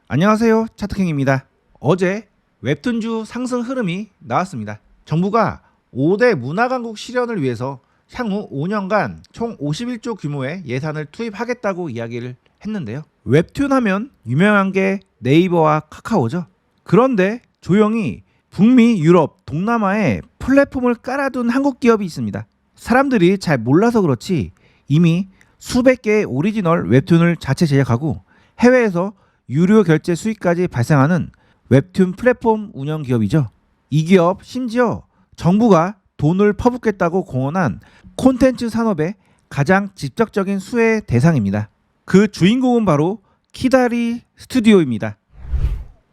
안녕하세요, 차트킹입니다. 어제 웹툰주 상승 흐름이 나왔습니다. 정부가 5대 문화강국 실현을 위해서 향후 5년간 총 51조 규모의 예산을 투입하겠다고 이야기를 했는데요. 웹툰 하면 유명한 게 네이버와 카카오죠. 그런데 조용히 북미, 유럽, 동남아에 플랫폼을 깔아둔 한국 기업이 있습니다. 사람들이 잘 몰라서 그렇지 이미 수백 개의 오리지널 웹툰을 자체 제작하고 해외에서 유료 결제 수익까지 발생하는 웹툰 플랫폼 운영 기업이죠. 이 기업 심지어 정부가 돈을 퍼붓겠다고 공언한 콘텐츠 산업의 가장 직접적인 수혜 대상입니다. 그 주인공은 바로 키다리 스튜디오입니다.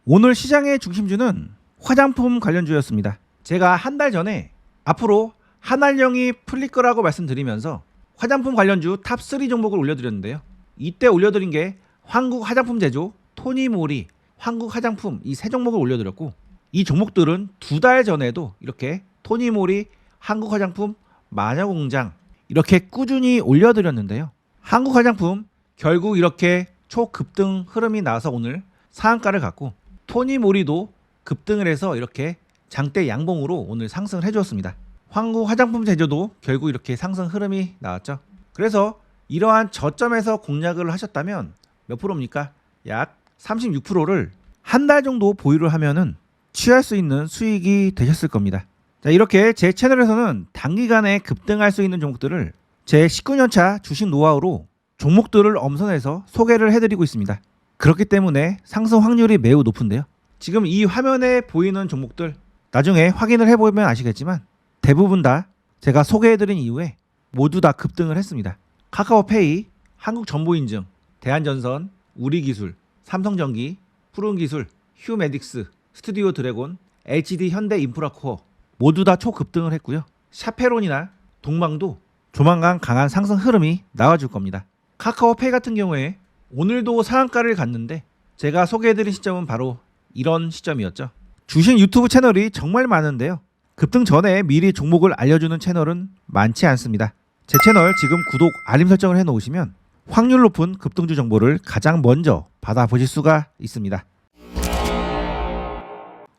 오늘 시장의 중심주는 화장품 관련주였습니다. 제가 한 달 전에 앞으로 한알령이 풀릴 거라고 말씀드리면서 화장품 관련주 탑3 종목을 올려드렸는데요. 이때 올려드린 게 한국 화장품 제조, 토니모리, 한국 화장품 이 세 종목을 올려드렸고, 이 종목들은 두 달 전에도 이렇게 토니모리, 한국 화장품, 마녀공장 이렇게 꾸준히 올려드렸는데요. 한국 화장품 결국 이렇게 초급등 흐름이 나와서 오늘 상한가를 갖고, 토니모리도 급등을 해서 이렇게 장대 양봉으로 오늘 상승을 해주었습니다. 한국 화장품 제조도 결국 이렇게 상승 흐름이 나왔죠. 그래서 이러한 저점에서 공략을 하셨다면 몇 프로입니까? 약 36%를 한 달 정도 보유를 하면은 취할 수 있는 수익이 되셨을 겁니다. 자, 이렇게 제 채널에서는 단기간에 급등할 수 있는 종목들을 제 19년차 주식 노하우로 종목들을 엄선해서 소개를 해드리고 있습니다. 그렇기 때문에 상승 확률이 매우 높은데요. 지금 이 화면에 보이는 종목들 나중에 확인을 해보면 아시겠지만 대부분 다 제가 소개해드린 이후에 모두 다 급등을 했습니다. 카카오페이, 한국정보인증, 대한전선, 우리기술, 삼성전기, 푸른기술, 휴메딕스, 스튜디오 드래곤, HD 현대인프라코어 모두 다 초급등을 했고요. 샤페론이나 동망도 조만간 강한 상승 흐름이 나와줄 겁니다. 카카오페이 같은 경우에 오늘도 상한가를 갔는데 제가 소개해드린 시점은 바로 이런 시점이었죠. 주식 유튜브 채널이 정말 많은데요. 급등 전에 미리 종목을 알려주는 채널은 많지 않습니다. 제 채널 지금 구독, 알림 설정을 해놓으시면 확률 높은 급등주 정보를 가장 먼저 받아보실 수가 있습니다.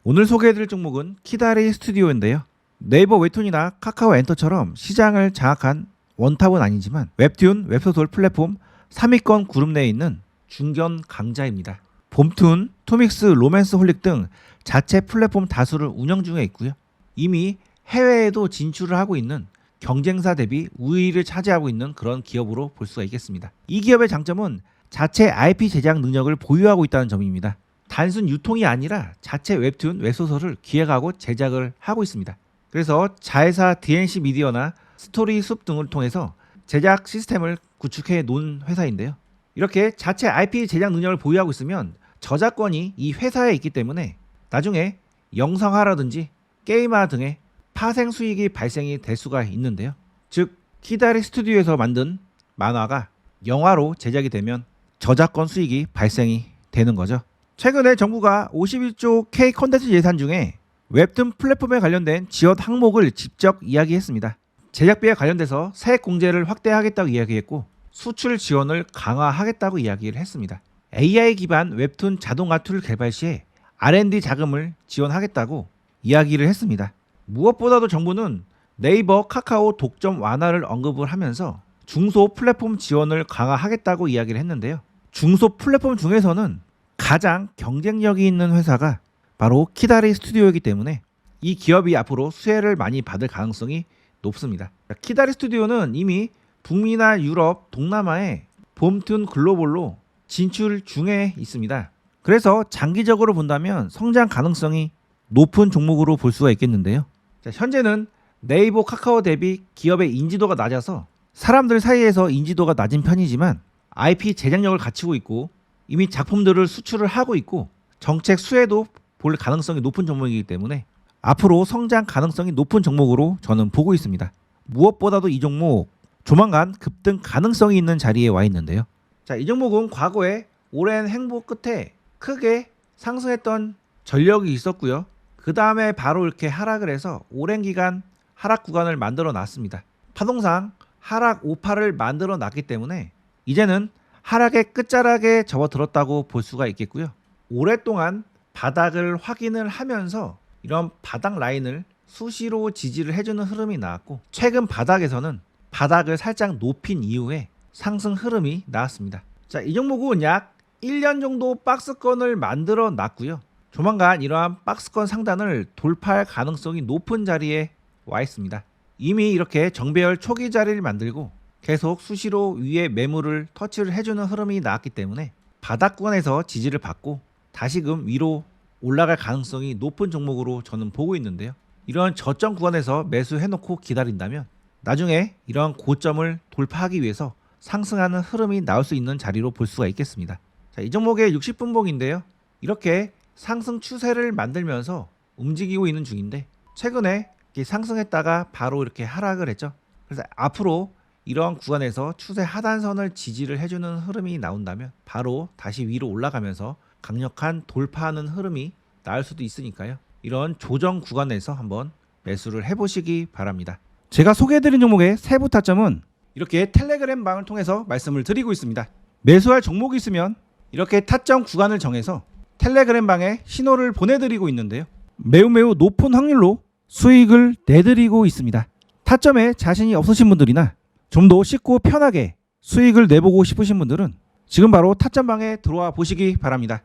오늘 소개해드릴 종목은 키다리 스튜디오인데요. 네이버 웹툰이나 카카오 엔터처럼 시장을 장악한 원탑은 아니지만 웹툰, 웹소설 플랫폼 3위권 그룹 내에 있는 중견 강자입니다. 봄툰, 투믹스, 로맨스 홀릭 등 자체 플랫폼 다수를 운영 중에 있고요. 이미 해외에도 진출을 하고 있는 경쟁사 대비 우위를 차지하고 있는 그런 기업으로 볼 수가 있겠습니다. 이 기업의 장점은 자체 IP 제작 능력을 보유하고 있다는 점입니다. 단순 유통이 아니라 자체 웹툰, 웹소설을 기획하고 제작을 하고 있습니다. 그래서 자회사 DNC 미디어나 스토리숲 등을 통해서 제작 시스템을 구축해 놓은 회사인데요. 이렇게 자체 IP 제작 능력을 보유하고 있으면 저작권이 이 회사에 있기 때문에 나중에 영상화라든지 게임화 등의 파생 수익이 발생이 될 수가 있는데요. 즉 키다리 스튜디오에서 만든 만화가 영화로 제작이 되면 저작권 수익이 발생이 되는 거죠. 최근에 정부가 51조 K 콘텐츠 예산 중에 웹툰 플랫폼에 관련된 지원 항목을 직접 이야기했습니다. 제작비에 관련돼서 세액 공제를 확대하겠다고 이야기했고 수출 지원을 강화하겠다고 이야기를 했습니다. AI 기반 웹툰 자동화 툴 개발 시에 R&D 자금을 지원하겠다고 이야기를 했습니다. 무엇보다도 정부는 네이버, 카카오 독점 완화를 언급을 하면서 중소 플랫폼 지원을 강화하겠다고 이야기를 했는데요. 중소 플랫폼 중에서는 가장 경쟁력이 있는 회사가 바로 키다리 스튜디오이기 때문에 이 기업이 앞으로 수혜를 많이 받을 가능성이 높습니다. 키다리 스튜디오는 이미 북미나 유럽, 동남아에 봄툰 글로벌로 진출 중에 있습니다. 그래서 장기적으로 본다면 성장 가능성이 높은 종목으로 볼 수가 있겠는데요. 자, 현재는 네이버, 카카오 대비 기업의 인지도가 낮아서 사람들 사이에서 인지도가 낮은 편이지만 IP 제작력을 갖추고 있고 이미 작품들을 수출을 하고 있고 정책 수혜도 볼 가능성이 높은 종목이기 때문에 앞으로 성장 가능성이 높은 종목으로 저는 보고 있습니다. 무엇보다도 이 종목 조만간 급등 가능성이 있는 자리에 와 있는데요. 자, 이 종목은 과거에 오랜 행보 끝에 크게 상승했던 전력이 있었고요. 그 다음에 바로 이렇게 하락을 해서 오랜 기간 하락 구간을 만들어 놨습니다. 파동상 하락 오파를 만들어 놨기 때문에 이제는 하락의 끝자락에 접어들었다고 볼 수가 있겠고요. 오랫동안 바닥을 확인을 하면서 이런 바닥 라인을 수시로 지지를 해주는 흐름이 나왔고, 최근 바닥에서는 바닥을 살짝 높인 이후에 상승 흐름이 나왔습니다. 자, 이 종목은 약 1년 정도 박스권을 만들어 놨고요. 조만간 이러한 박스권 상단을 돌파할 가능성이 높은 자리에 와 있습니다. 이미 이렇게 정배열 초기 자리를 만들고 계속 수시로 위에 매물을 터치를 해주는 흐름이 나왔기 때문에 바닥권에서 지지를 받고 다시금 위로 올라갈 가능성이 높은 종목으로 저는 보고 있는데요. 이런 저점 구간에서 매수해놓고 기다린다면 나중에 이런 고점을 돌파하기 위해서 상승하는 흐름이 나올 수 있는 자리로 볼 수가 있겠습니다. 자, 이 종목의 60분봉인데요. 이렇게 상승 추세를 만들면서 움직이고 있는 중인데, 최근에 이렇게 상승했다가 바로 이렇게 하락을 했죠. 그래서 앞으로 이러한 구간에서 추세 하단선을 지지를 해주는 흐름이 나온다면 바로 다시 위로 올라가면서 강력한 돌파하는 흐름이 나올 수도 있으니까요. 이런 조정 구간에서 한번 매수를 해보시기 바랍니다. 제가 소개해드린 종목의 세부 타점은 이렇게 텔레그램 방을 통해서 말씀을 드리고 있습니다. 매수할 종목이 있으면 이렇게 타점 구간을 정해서 텔레그램 방에 신호를 보내드리고 있는데요. 매우 높은 확률로 수익을 내드리고 있습니다. 타점에 자신이 없으신 분들이나 좀 더 쉽고 편하게 수익을 내보고 싶으신 분들은 지금 바로 타점방에 들어와 보시기 바랍니다.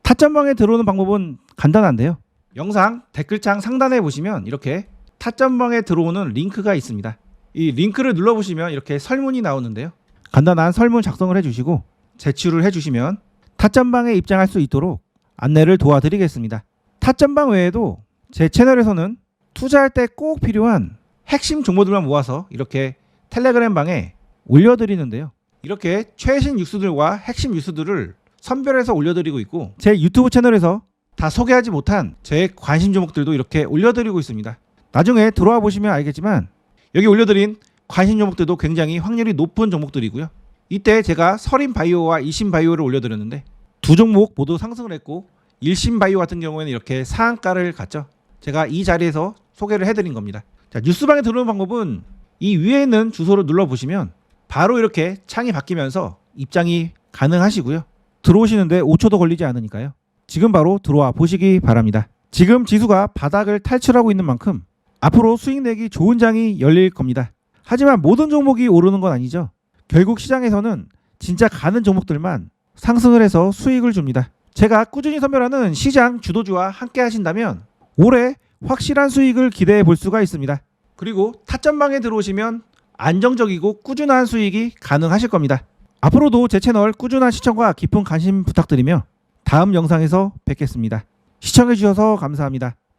타점방에 들어오는 방법은 간단한데요. 영상 댓글창 상단에 보시면 이렇게 타점방에 들어오는 링크가 있습니다. 이 링크를 눌러보시면 이렇게 설문이 나오는데요. 간단한 설문 작성을 해주시고 제출을 해주시면 타점방에 입장할 수 있도록 안내를 도와드리겠습니다. 타점방 외에도 제 채널에서는 투자할 때 꼭 필요한 핵심 정보들만 모아서 이렇게 텔레그램 방에 올려드리는데요. 이렇게 최신 뉴스들과 핵심 뉴스들을 선별해서 올려드리고 있고, 제 유튜브 채널에서 다 소개하지 못한 제 관심 종목들도 이렇게 올려드리고 있습니다. 나중에 들어와 보시면 알겠지만 여기 올려드린 관심 종목들도 굉장히 확률이 높은 종목들이고요. 이때 제가 설인바이오와 이신바이오를 올려드렸는데 두 종목 모두 상승을 했고, 일신바이오 같은 경우에는 이렇게 상한가를 갔죠. 제가 이 자리에서 소개를 해드린 겁니다. 자, 뉴스방에 들어오는 방법은 이 위에 있는 주소를 눌러보시면 바로 이렇게 창이 바뀌면서 입장이 가능하시고요. 들어오시는데 5초도 걸리지 않으니까요. 지금 바로 들어와 보시기 바랍니다. 지금 지수가 바닥을 탈출하고 있는 만큼 앞으로 수익 내기 좋은 장이 열릴 겁니다. 하지만 모든 종목이 오르는 건 아니죠. 결국 시장에서는 진짜 가는 종목들만 상승을 해서 수익을 줍니다. 제가 꾸준히 선별하는 시장 주도주와 함께 하신다면 올해 확실한 수익을 기대해 볼 수가 있습니다. 그리고 타점방에 들어오시면 안정적이고 꾸준한 수익이 가능하실 겁니다. 앞으로도 제 채널 꾸준한 시청과 깊은 관심 부탁드리며 다음 영상에서 뵙겠습니다. 시청해 주셔서 감사합니다.